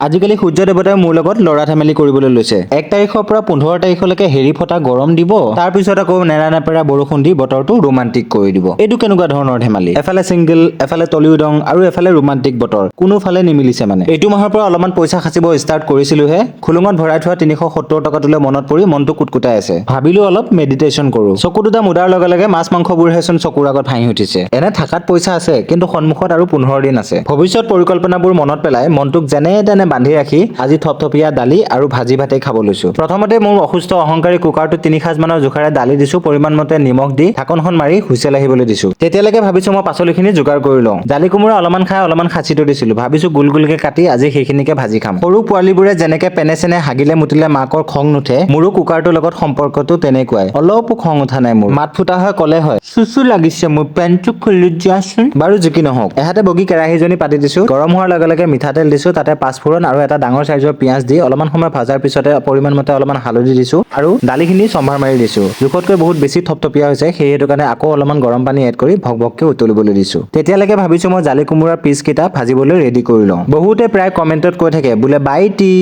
আজিকালি সূৰ্য দেৱতাই মোৰ লগত লৰা ধেমালি কৰিবলৈ লৈছে। 1 তাৰিখৰ পৰা 15 তাৰিখলৈকে হেৰি ফটা গৰম দিব, তাৰ পিছত আকৌ নেৰা নেপেৰা বৰষুণ দি বতৰটো ৰোমান্টিক কৰি দিব। এইটো কেনেকুৱা ধৰণৰ ধেমালি? এফালে ছিংগল, এফালে টলিউডং আৰু এফালে ৰোমান্টিক বতৰ, কোনোফালে নিমিলিছে মানে। এইটো মাহৰ পৰা অলপমান পইচা সাচিব ষ্টাৰ্ট কৰিছিলোহে, খুলুঙত ভৰাই থোৱা 370 টকাটোলৈ মনত পৰি মনটো কুটকুটাই আছে। ভাবিলো অলপ মেডিটেশ্যন কৰো। চকু দুটা মুদাৰ লগে লগে মাছ মাংসবোৰহেচোন চকুৰ আগত ভাঁহি উঠিছে। এনে থাকাত পইচা আছে, কিন্তু সন্মুখত আৰু 15 দিন আছে। ভৱিষ্যত পৰিকল্পনাবোৰ মনত পেলাই মনটোক যেনে তেনে বান্ধি ৰাখি আজি থপথপীয়া দালি আৰু ভাজি ভাতেই খাব লৈছো। প্ৰথমতে মোৰ অসুস্থ অহংকাৰী কুকাৰটো 3 সাঁজ মানৰ জোখাৰে দালি দিছো, পৰিমাণ মতে নিমখ দি ঢাকনখন মাৰি হুইচেল আহিবলৈ দিছো। তেতিয়ালৈকে ভাবিছো মই পাচলিখিনি যোগাৰ কৰি লওঁ। জালি কোমোৰা অলপমান খাই অলপমান খাচি থৈ দিছিলো, ভাবিছো গোল গোলকে কাটি আজি সেইখিনিকে ভাজি খাম। সৰু পোৱালীবোৰে যেনেকে পেনে চেনে হাগিলে মুতিলে মাকৰ খং নুঠে, মোৰো কুকাৰটোৰ লগত সম্পৰ্কটো তেনেকুৱাই। অলপো খং উঠা নাই মোৰ। মাত ফুটা হয় কলে হয়, চুচু লাগিছে মোৰ, পেনটো খুলি দিয়াচোন। বাৰু যি কি নহওক, এহাতে বগী কেৰাহীজনী পাতি দিছো। গৰম হোৱাৰ লগে লগে মিঠাতেল দিছো, তাতে পাঁচফোৰণ আৰু এটা ডাঙৰ চাইজৰ পিঁয়াজ দি অলপমান সময় ভাজাৰ পিছতে পৰিমাণ মতে অলপমান হালধি দিছো আৰু দালিখিনি সম্ভাৰ মাৰি দিছো। জোখতকৈ বহুত বেছি থপথপীয়া হৈছে, সেইটো কাৰণে আকৌ অলপমান গৰম পানী এড কৰি ভকভককে উতলিবলৈ দিছো। তেতিয়ালৈকে ভাবিছো মই জালি কোমোৰাৰ পিচ কেইটা ভাজিবলৈ ৰেডি কৰি লওঁ। বহুতে প্ৰায় কমেন্টত কৈ থাকে বোলে বাইটি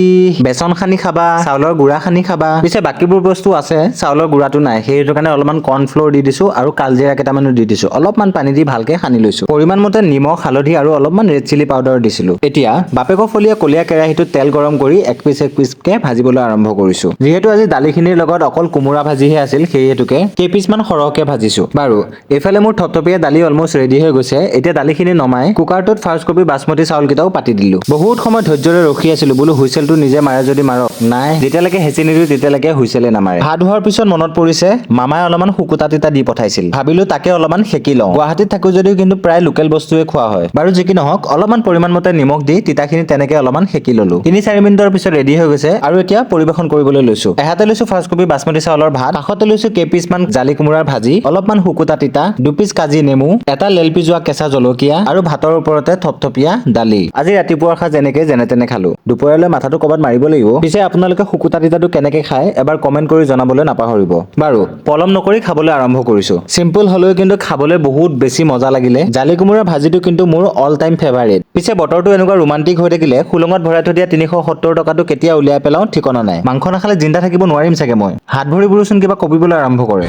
বেচন সানি খাবা, চাউলৰ গুড়া সানি খাবা। পিছে বাকীবোৰ বস্তু আছে, চাউলৰ গুড়াটো নাই, সেইটো কাৰণে অলপমান কৰ্ণফ্ল'ৰ দি দিছো আৰু কালজিৰা কেইটামানো দি দিছো। অলপমান পানী দি ভালকে সানি লৈছো। পৰিমাণ মতে নিমখ, হালধি আৰু অলপমান ৰেড চিলি পাউডাৰ দিছিলো। এতিয়া বাপেকৰ ফলীয়া কলীয়া কেৰাহীটোত তেল গৰম কৰি এক পিচকে ভাজিবলৈ আৰম্ভ কৰিছো। যিহেতু আজি দালিখিনিৰ লগত অকল কোমোৰা ভাজিহে আছিল, সেইহেতুকে কেইপিচমান সৰহকে ভাজিছো। বাৰু এইফালে মোৰ থপথপীয়া দালি অলমোষ্ট ৰেডি হৈ গৈছে। এতিয়া দালিখিনি নমাই কুকাৰটোত ফাৰ্ষ্ট কপি বাসমতি চাউল কেইটাও পাতি দিলো। বহুত সময় ধৈৰ্য্যৰে ৰখি আছিলো, বোলো হুইচেলটো নিজে মাৰে যদি মাৰক। নাই, যেতিয়ালৈকে হেঁচি নিদিও তেতিয়ালৈকে হুইচেলে নামাৰে। ভাত হোৱাৰ পিছত মনত পৰিছে মামাই অলপমান শুকুতা তিতা দি পঠাইছিল, ভাবিলো তাকে অলপমান সেকি লওঁ। গুৱাহাটীত থাকো যদিও কিন্তু প্ৰায় লোকেল বস্তুৱে খোৱা হয়। বাৰু যি কি নহওক, অলপমান পৰিমাণ মতে নিমখ দি তিতাখিনি তেনেকে অলপমান সেকি ললো। 3-4 মিনিটৰ পিছত ৰেডি হৈ গৈছে আৰু এতিয়া পৰিবেশন কৰিবলৈ লৈছো। এহাতে লৈছো ফাৰ্ষ্ট কপি বাসমতি চাউলৰ ভাত, কাষতে লৈছো কেইপিচমান জালি কোমোৰাৰ ভাজি, অলপমান শুকুতা তিতা, 2 পিচ কাজি নেমু, এটা লেলপি যোৱা কেঁচা জলকীয়া আৰু ভাতৰ ওপৰতে থপথপীয়া দালি। আজি ৰাতিপুৱাৰ সাজ এনেকে যেনে তেনে খালো। দুপৰীয়ালৈ মাথাটো ক'ৰবাত মাৰিব লাগিব। পিছে আপোনালোকে শুকুতা তিতাটো কেনেকে খায় এবাৰ কমেন্ট কৰি জনাবলৈ নাপাহৰিব। বাৰু পলম নকৰি খাবলৈ আৰম্ভ কৰিছো। চিম্পল হলেও কিন্তু খাবলৈ বহুত বেছি মজা লাগিলে। জালি কোমোৰা ভাজিটো কিন্তু মোৰ অল টাইম ফেভাৰিট। পিছে বতৰটো এনেকুৱা ৰোমান্টিক হৈ থাকিলে খুলঙত ভৰাই থৈ দিয়া 370 টকাটো কেতিয়া উলিয়াই পেলাও ঠিকনা নাই। মাংস নাখালে জিন্দা থাকিব নোৱাৰিম চাগে মই। হাত ভৰিবোৰোচোন কিবা কঁপিবলৈ আৰম্ভ কৰে।